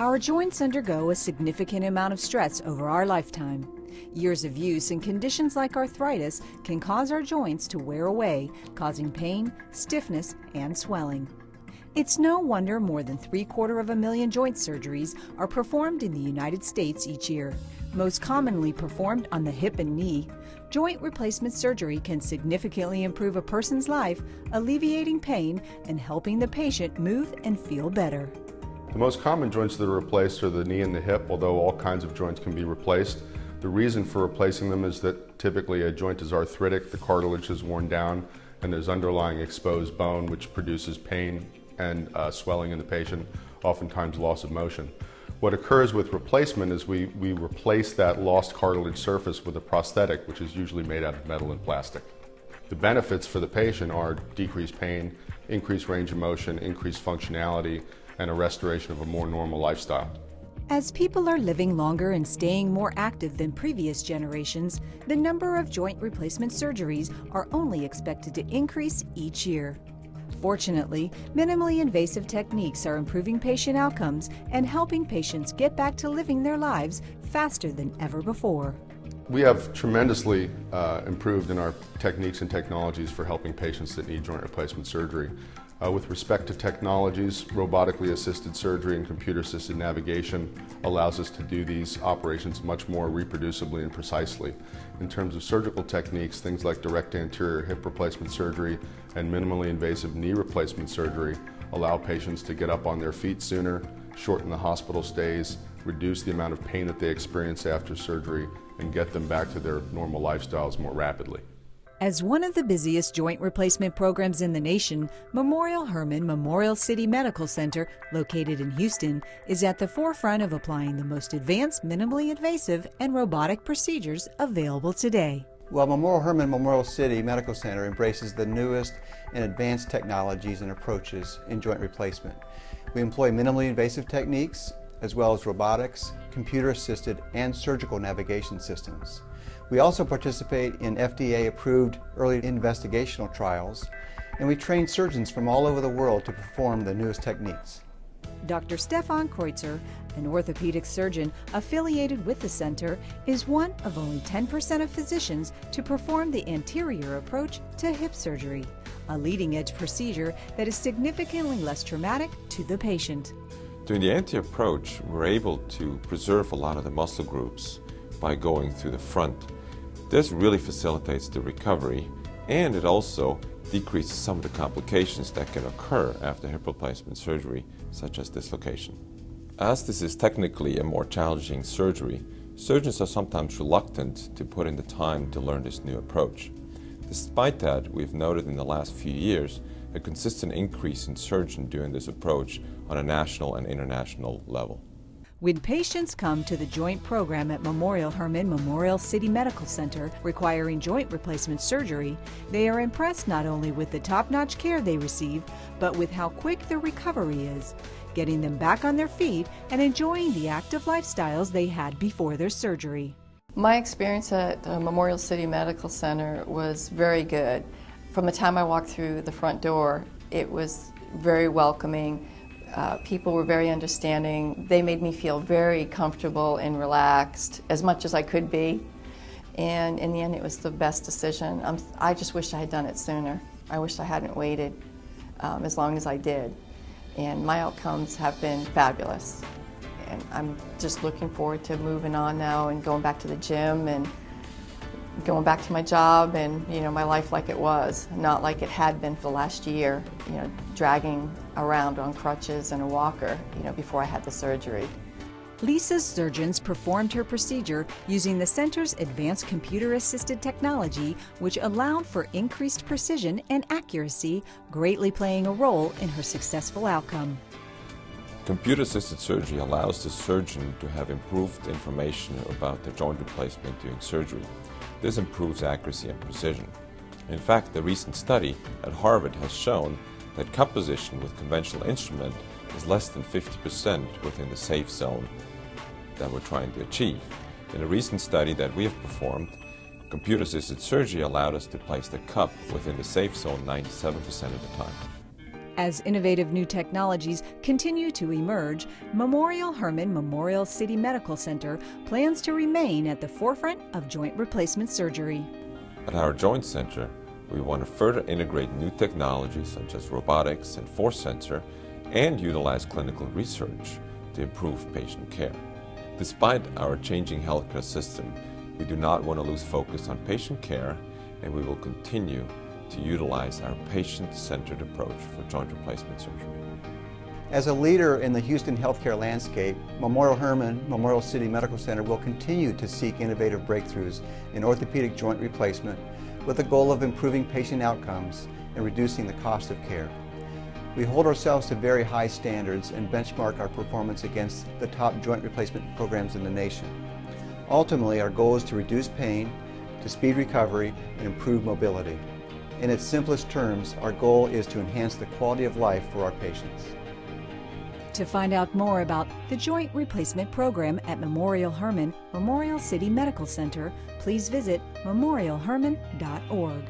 Our joints undergo a significant amount of stress over our lifetime. Years of use and conditions like arthritis can cause our joints to wear away, causing pain, stiffness, and swelling. It's no wonder more than 750,000 joint surgeries are performed in the United States each year. Most commonly performed on the hip and knee, joint replacement surgery can significantly improve a person's life, alleviating pain and helping the patient move and feel better. The most common joints that are replaced are the knee and the hip, although all kinds of joints can be replaced. The reason for replacing them is that typically a joint is arthritic, the cartilage is worn down, and there's underlying exposed bone which produces pain and swelling in the patient, oftentimes loss of motion. What occurs with replacement is we replace that lost cartilage surface with a prosthetic, which is usually made out of metal and plastic. The benefits for the patient are decreased pain, increased range of motion, increased functionality, and a restoration of a more normal lifestyle. As people are living longer and staying more active than previous generations, the number of joint replacement surgeries are only expected to increase each year. Fortunately, minimally invasive techniques are improving patient outcomes and helping patients get back to living their lives faster than ever before. We have tremendously improved in our techniques and technologies for helping patients that need joint replacement surgery. With respect to technologies, robotically assisted surgery and computer-assisted navigation allows us to do these operations much more reproducibly and precisely. In terms of surgical techniques, things like direct anterior hip replacement surgery and minimally invasive knee replacement surgery allow patients to get up on their feet sooner, shorten the hospital stays, reduce the amount of pain that they experience after surgery, and get them back to their normal lifestyles more rapidly. As one of the busiest joint replacement programs in the nation, Memorial Hermann Memorial City Medical Center, located in Houston, is at the forefront of applying the most advanced minimally invasive and robotic procedures available today. Well, Memorial Hermann Memorial City Medical Center embraces the newest and advanced technologies and approaches in joint replacement. We employ minimally invasive techniques as well as robotics, computer-assisted, and surgical navigation systems. We also participate in FDA-approved early investigational trials, and we train surgeons from all over the world to perform the newest techniques. Dr. Stefan Kreutzer, an orthopedic surgeon affiliated with the center, is one of only 10% of physicians to perform the anterior approach to hip surgery, a leading-edge procedure that is significantly less traumatic to the patient. During the anterior approach, we're able to preserve a lot of the muscle groups by going through the front. This really facilitates the recovery, and it also decreases some of the complications that can occur after hip replacement surgery, such as dislocation. As this is technically a more challenging surgery, surgeons are sometimes reluctant to put in the time to learn this new approach. Despite that, we've noted in the last few years a consistent increase in surgeons doing this approach on a national and international level. When patients come to the joint program at Memorial Hermann Memorial City Medical Center requiring joint replacement surgery, they are impressed not only with the top-notch care they receive, but with how quick their recovery is, getting them back on their feet and enjoying the active lifestyles they had before their surgery. My experience at Memorial City Medical Center was very good. From the time I walked through the front door, it was very welcoming. People were very understanding. They made me feel very comfortable and relaxed, as much as I could be. And in the end, it was the best decision. I just wish I had done it sooner. I wish I hadn't waited as long as I did. And my outcomes have been fabulous. And I'm just looking forward to moving on now and going back to the gym and going back to my job and, my life like it was, not like it had been for the last year, dragging around on crutches and a walker, before I had the surgery. Lisa's surgeons performed her procedure using the center's advanced computer-assisted technology, which allowed for increased precision and accuracy, greatly playing a role in her successful outcome. Computer-assisted surgery allows the surgeon to have improved information about the joint replacement during surgery. This improves accuracy and precision. In fact, the recent study at Harvard has shown that cup position with conventional instrument is less than 50% within the safe zone that we're trying to achieve. In a recent study that we have performed, computer-assisted surgery allowed us to place the cup within the safe zone 97% of the time. As innovative new technologies continue to emerge, Memorial Hermann Memorial City Medical Center plans to remain at the forefront of joint replacement surgery. At our Joint Center, we want to further integrate new technologies such as robotics and force sensor and utilize clinical research to improve patient care. Despite our changing healthcare system, we do not want to lose focus on patient care, and we will continue to utilize our patient-centered approach for joint replacement surgery. As a leader in the Houston healthcare landscape, Memorial Hermann Memorial City Medical Center will continue to seek innovative breakthroughs in orthopedic joint replacement with the goal of improving patient outcomes and reducing the cost of care. We hold ourselves to very high standards and benchmark our performance against the top joint replacement programs in the nation. Ultimately, our goal is to reduce pain, to speed recovery, and improve mobility. In its simplest terms, our goal is to enhance the quality of life for our patients. To find out more about the Joint Replacement Program at Memorial Hermann Memorial City Medical Center, please visit memorialhermann.org.